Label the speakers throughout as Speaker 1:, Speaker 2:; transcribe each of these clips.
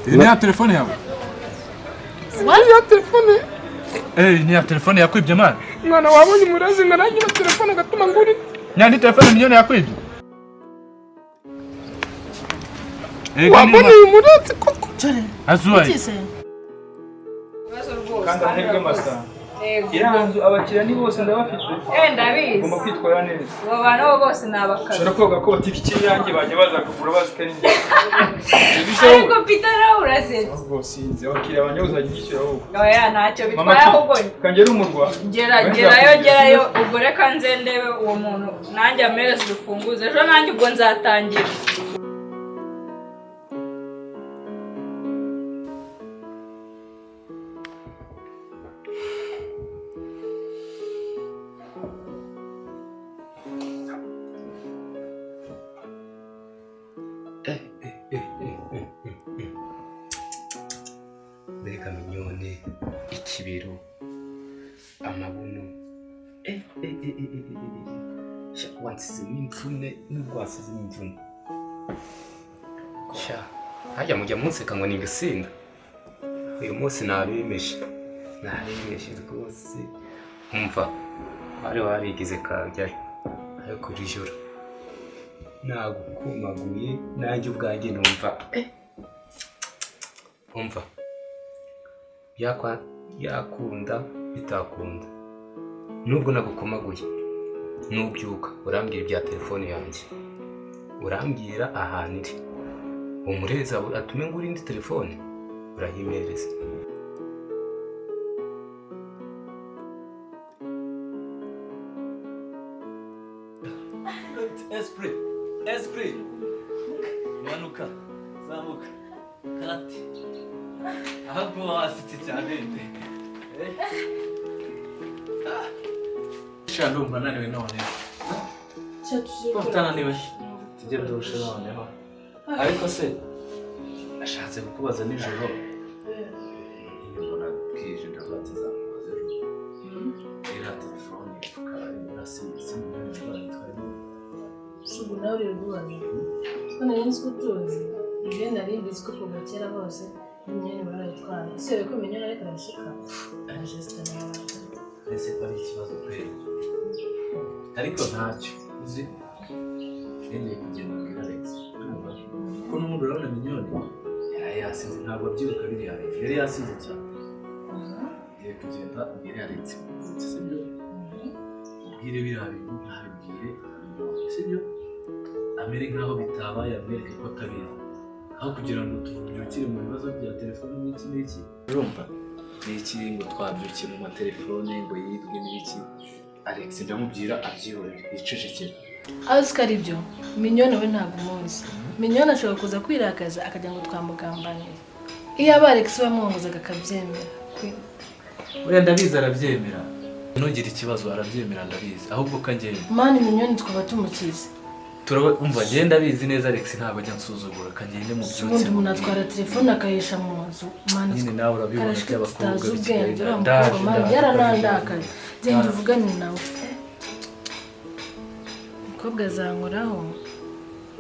Speaker 1: Ni ya telefone yawe?
Speaker 2: Ni ya telefone?
Speaker 1: Ni ya telefone yakwibye mwana?
Speaker 2: Mwana wabonye umurazi ngarangira telefone gatuma nguri.
Speaker 1: Nyandi telefone miliyoni yakwibye?
Speaker 2: Wabonye umurazi koko?
Speaker 1: Cyane. Azuwaye.
Speaker 3: Kanda mwebwe masa. Iranzu abakiriya ni bose ndabafite.
Speaker 4: Ndabizi.
Speaker 3: Ngomba kwitwara neza.
Speaker 4: Abo bantu bose nabakara.
Speaker 3: Shora koga ko batifiki yanjye bajya baza kugura bazikari njye.
Speaker 4: Ariko Peter uraze.
Speaker 3: Ubwo sinzi abakiriya banje uzagishyira wowe.
Speaker 4: Oya ntacyo bitwaye ahubwo.
Speaker 3: Kangera umurwa.
Speaker 4: Gerayo ubwo reka nze ndebe uwo muntu nanjye amereza urufunguzo. Ejo nanjye ubwo nzatangira.
Speaker 5: Mbega minyone ikibero amabuno wansize n'imvune n'urwasize n'imvune sha hajya mujya munseka ngo ningasinda uyu munsi nabimeje rwose umva wari warigize kajya ayo kuri joro nagukumaguye nanjye ubwanjye numva umva yakunda bitakunda nubwo nagukomaguye nubyuka urambwira ibya telefone yanjye urambwira ahantu iri umureza atume ngura indi telefone urahimereza
Speaker 6: Esprit manuka zamuka karate ahubwo wasitse cyane ndumva naniwe none utananiwe tujye dushe noneho ariko se ashatse kukubaza nijoro mbona bwije ndabatiza kubaza era telefone tukari murasize
Speaker 7: Sugu nawe uri guhana. Kana yenzi kutuzi. Ibyo nari mbizi ko kuva kera bose imyene barayitwara. Ese ko minyone ariko arasuka. Arajesta nawe.
Speaker 6: Ese ko ari ikibazo kweli. Ariko ntacyo uzi. Nene kugenda muri Alex. Ko n'umuntu urabona minyone. Yari yasize ntabwo abyiruka biri yari yasize cyane. Ngiye kugenda muri Alex. Sibyo? Ubwire birabi ntabibwire. Sibyo? Amere nkaho bitabaye amwereke ko atabizi aho kugira ngo tubyukire mu bibazo bya telefone n'iki urumva ni iki ngo twabyukiye mu matelefone ngo yibwe n'iki Alex ndamubwira abyihorere yicecekera
Speaker 7: azi ko ari byo minyone we ntabwo umuzi minyone ashobora kuza kwirakaza akajya ngo twamugambanire iyo aba Alex bamwongozaga akabyemera
Speaker 6: oya ndabizi arabyemera ntugire ikibazo arabyemera ndabizi ahubwo kangenda
Speaker 7: mani minyone twaba tumukize
Speaker 6: umva ngenda bizi neza Alex ntabwo ajya nsuzugura kagende mu byuki
Speaker 7: ubundi umuntu atwara telefone akayisha mu nzu
Speaker 6: nyine nawe urabibona ko abakobwa
Speaker 7: b'Ikigali yaranandakaye genda uvugane nawe umukobwa azankoraho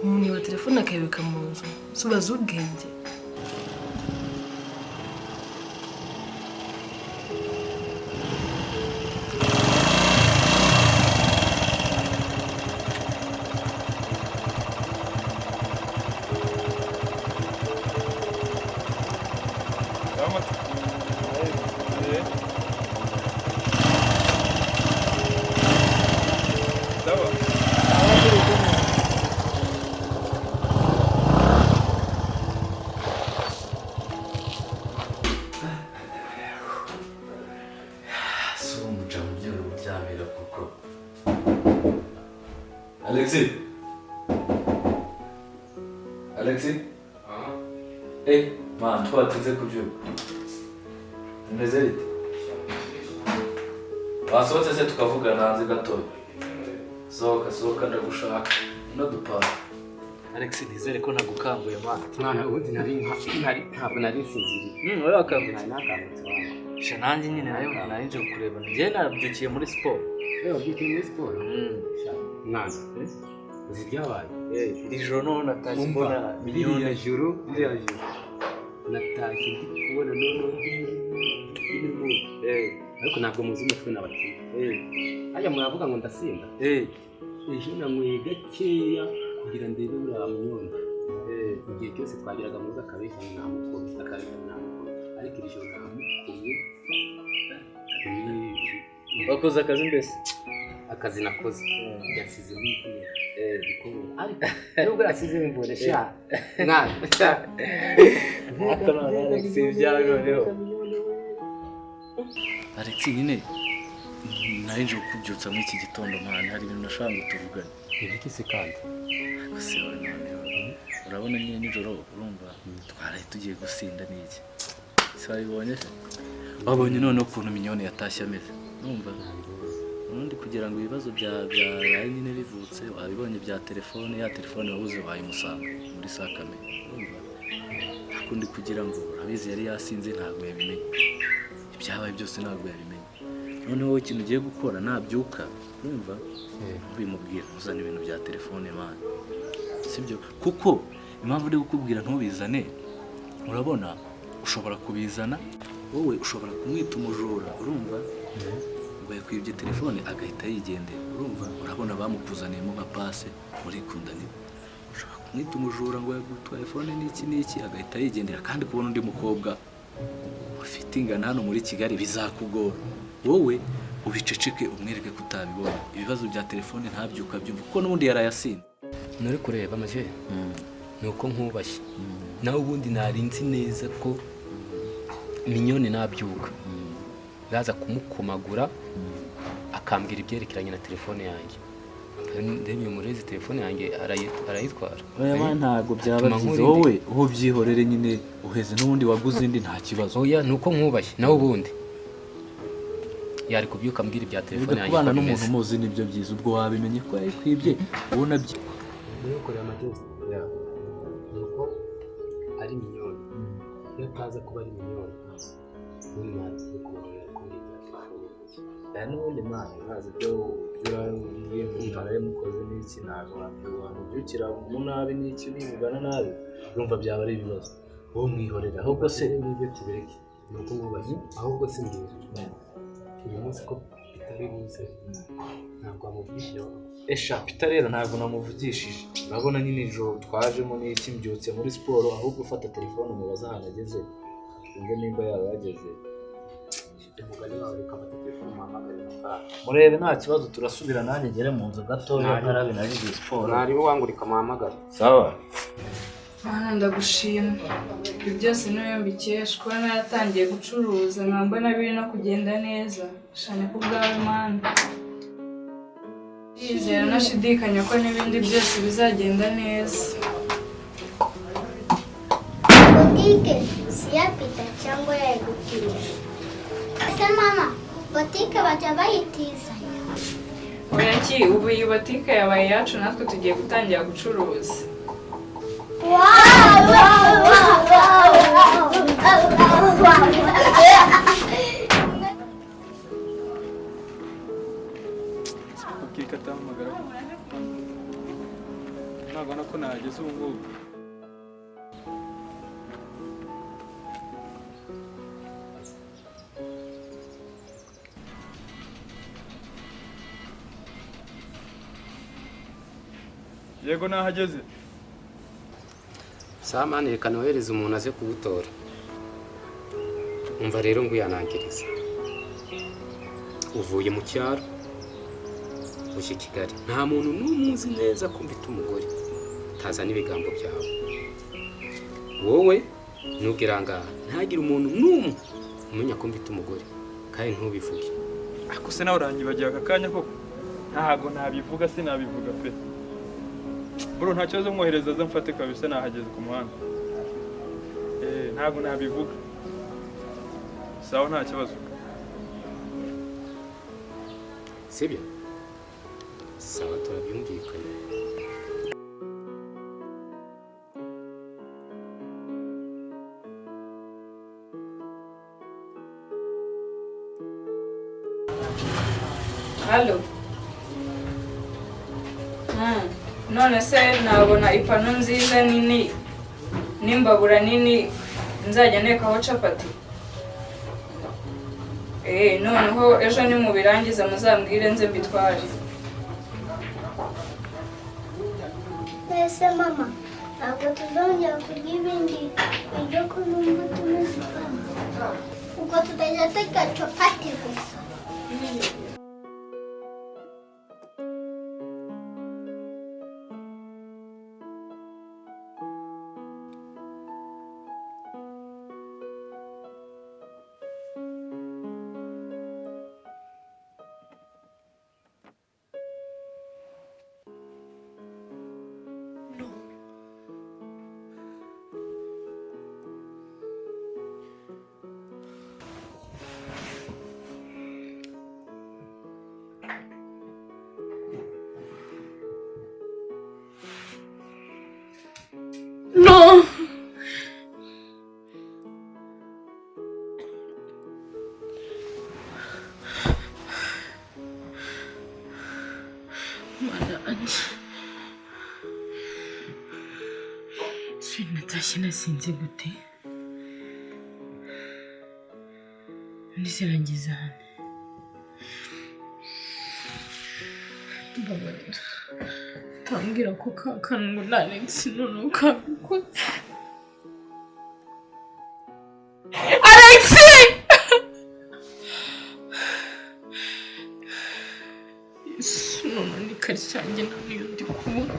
Speaker 7: umuntu wa telefone akayibika mu nzu subaza ubwenge
Speaker 6: Alexi? Man, twatinze kubyuka. Umeze bite? Wasohotse se tukavugana hanze gatoya. Sohoka ndagushaka. Unadupara. Alex nizere ko nagukanguye mwana.
Speaker 5: Mwana ubundi ntabwo nari nsinziriye.
Speaker 6: Wowe wakanguye
Speaker 5: nakangutse mwana.
Speaker 6: Sha nanjye nyine nayo nje kukureba. Njye nabyukiye muri siporo.
Speaker 5: Wabyukiye muri siporo? Sha mwana. Uzi ibyabaye?
Speaker 6: Iri joro none natashye mbona
Speaker 5: ririya joro natashye ndi kubona noneho irimo ariko ntabwo muzi umutwe n'abakiriya hajya muravuga ngo ndasinda ejo nanyweye gakeya kugira ndebe uriya munyoni igihe cyose twageraga muzi akabeshya ntamukuru ariko iri joro ntamukuye
Speaker 6: wakoze akazi mbese
Speaker 5: akazi nakoze yasize imvune ariko nubwo yasize imvune sha mwana
Speaker 6: Alex ibyago rero Alex nyine narinje kukubyutsa muri iki gitondo mwana hari ibintu nashaka ngo tuvugane
Speaker 5: ibiki se kandi
Speaker 6: gusa urabona nyine nijoro urumva twaraye tugiye gusinda n'iki sabibonye se babonye noneho ukuntu minyoni yatashye ameze urumva ubundi kugira ngo ibibazo byabaye nyine bivutse wabibonye bya telefone ya telefone wabuze wayimusanga muri sakame urumva akundi kugira ngo urabizi yari yasinze ntabwo yabimenye ibyabaye byose ntabwo yabimenye noneho wowe ikintu ugiye gukora nabyuka urumva ubimubwira uzana ibintu bya telefone man sibyo kuko impamvu ndi gukubwira ntubizane urabona ushobora kubizana wowe ushobora kumwita umujura urumva ngo yakwibye telefone agahita yigendera urumva urabona bamukuzaniyemo nka pase muri kundanira ushobora kumwita umujura ngo yagutwaye telefone n'iki agahita yigendera kandi kubona undi mukobwa ufite ingana hano muri Kigali bizakugora wowe ubiceceke umwereke kutabibona ibibazo bya telefone ntabyuka byumva kuko n'ubundi yarayasinze
Speaker 5: nari kureba maje nuko nkubashye nawe ubundi narinzi neza ko minyoni nabyuka gaza kumukomagura akambwira ibyerekeranye na telefone yanjye ndebe umurezi telefone yanjye arayitwara
Speaker 6: oya ntago byaba byiza wowe uho byihorere nyine uheze n'ubundi waguze indi nta kibazo
Speaker 5: oya nuko nkubashye nawe ubundi yari kubyuka ambwira ibya telefone yanjye
Speaker 6: kubana n'umuntu muzi nibyo byiza ubwo wabimenye ko yayikwibye ubona bye
Speaker 5: nukorera amajyose nuko ari minyoni iyo kaza kuba ari minyoni n'undi mwanzi yo kubonera kuri ibya telefone
Speaker 6: n'ubundi mwana ntazi ibyo byuragiye mu ntara mukoze n'iki ntabwo wamubyukira mu nabi n'iki n'imugana nabi urumva byaba ari ibibazo wowe mwihorera ahubwo se
Speaker 5: n'ibyo tubireke nuko mwubaye ahubwo se mbwira uyu munsi ko bitari buze ntabwo wamuvugishije
Speaker 6: Peter rero ntabwo namuvugishije urabona nyine ijoro twajemo n'iki mbyutse muri siporo ahubwo ufata telefone umubaza ahantu ageze ngo nimba yaba yageze
Speaker 5: umugani wawe reka afata telefone umuhamagare
Speaker 6: murebe nta kibazo turasubira nanjye ngere mu nzu gatoya nkarabe nagiye siporo
Speaker 5: nari wangurika muhamagare
Speaker 6: sawa
Speaker 4: Mana ndagushima ibi byose niyo mbikesha kuba naratangiye gucuruza nkambona biri no kugenda neza shane ku bwawe Mana yizera nashidikanya ko n'ibindi byose bizagenda neza
Speaker 8: botike si ya Peter cyangwa ya Egukirisha ese mama botike bajya bayitizanya
Speaker 4: oya ki ubu iyi botike yabaye yacu natwe tugiye gutangira gucuruza
Speaker 2: botike atahamagara ntabwo nako nahageze ubu ngubu yego nahageze
Speaker 5: samani reka nohereze umuntu aze kugutora umva rero ngo uyanangirize uvuye mu cyaro uje Kigali nta muntu n'umwe uzi neza ko mfite umugore utaza n'ibigambo byawe wowe nubwira ngaha ntagire umuntu n'umwe umenya ko mfite umugore kandi ntubivuge
Speaker 2: ariko se nawe uranyibagiye aka kanya koko ntago nabivuga sinabivuga pe bro nta kibazo mwohereza aza mfate kabisa nahageze ku muhanda ntago nabivuga sawa nta kibazo
Speaker 5: sibyo sawa turabyumvikanye
Speaker 4: Halo none se nabona ipano nziza nini n'imbabura nini nzajya ntekaho capati. Noneho ejo nimubirangiza muzambwire nze mbitware.
Speaker 8: Mbese mama ntabwo tuzongera kurya ibindi biryo ko numva tumeze ubwo tutajya turya capati gusa.
Speaker 4: No.
Speaker 9: natashye nasinze gute ndetse nagize hano mbabarira tambwira ko kakana ngo na Alex none ukabikoze Alex none ni karisange naniyo ndi kubona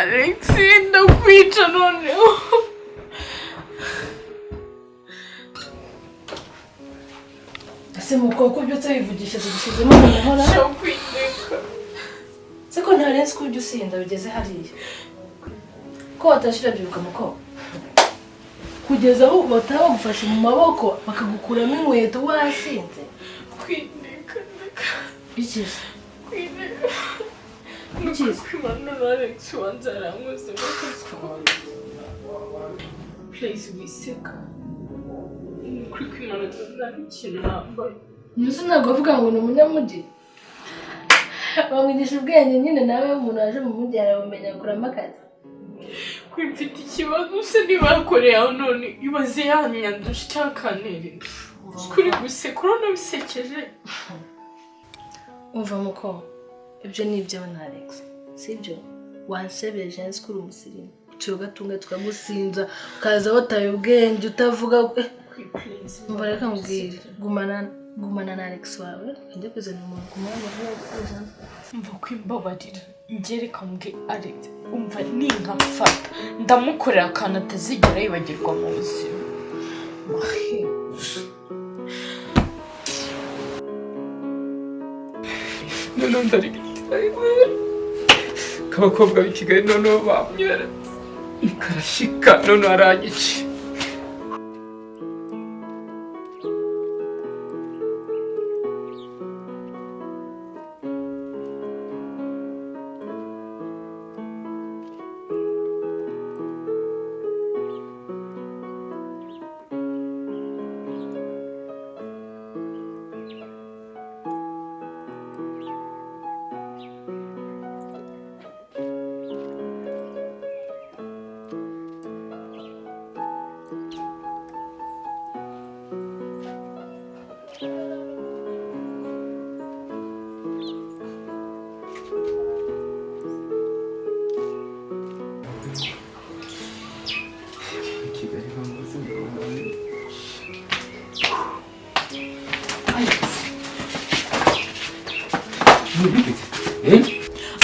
Speaker 9: Alex ndakwica noneho
Speaker 7: ese mukoko byose bivugisha zigishizemo noneho na
Speaker 9: cyo kwiteka
Speaker 7: seko ntarenze ko ujya usinda bigeze hariya ko watashira byuka mukoko kugeza aho bataba bagufashe mu maboko bakagukuramo inkweto wasinze
Speaker 9: kwiteka
Speaker 7: bikize
Speaker 9: kwiteka
Speaker 7: bikize
Speaker 9: Manura Alex wanzara ngoze bakaswa please wiseka kuri kwimana ikintu nambaye
Speaker 7: Nusu ntabwo avuga ngo ni umunyamujyi bamwigisha ubwenge nyine nawe umuntu aje mu mujyi arabumenya akuramo akazi
Speaker 9: kwimfite ikibazo se ntibakoreye aho none ibaze yanyanduje cyakanere kuri guseka urabona bisekeje
Speaker 7: umva muko ibyo ni ibyawe na Alex sibyo wansebeje nzi ko uri umusirimu cyo gatunga tukagusinza ukaza wataye ubwenge utavuga umva reka mubwire gumana na Alex wawe njye kuzana umuntu kumwana wawe
Speaker 9: umva kwimbabarira ngereka mbwe Alex umva ninkafata ndamukorera akantu atazigera yibagirwa mu buzima
Speaker 2: noneho ndarigitira k'abakobwa b'i Kigali noneho bamwera karashika noneho aranyica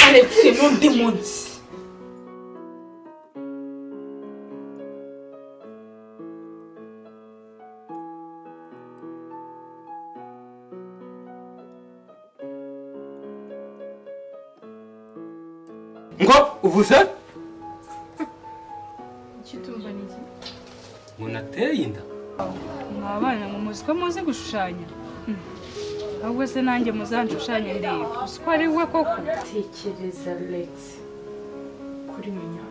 Speaker 9: Alex n'undi munsi
Speaker 5: ngo uvuze
Speaker 4: Ikitumva niki?
Speaker 5: munateye inda
Speaker 4: Mwabana mu muziko muzi gushushanya. Ahubwo se nanjye muzanjushanya ndebe. Uko ari we koko.
Speaker 9: tekereza Alex kuri menya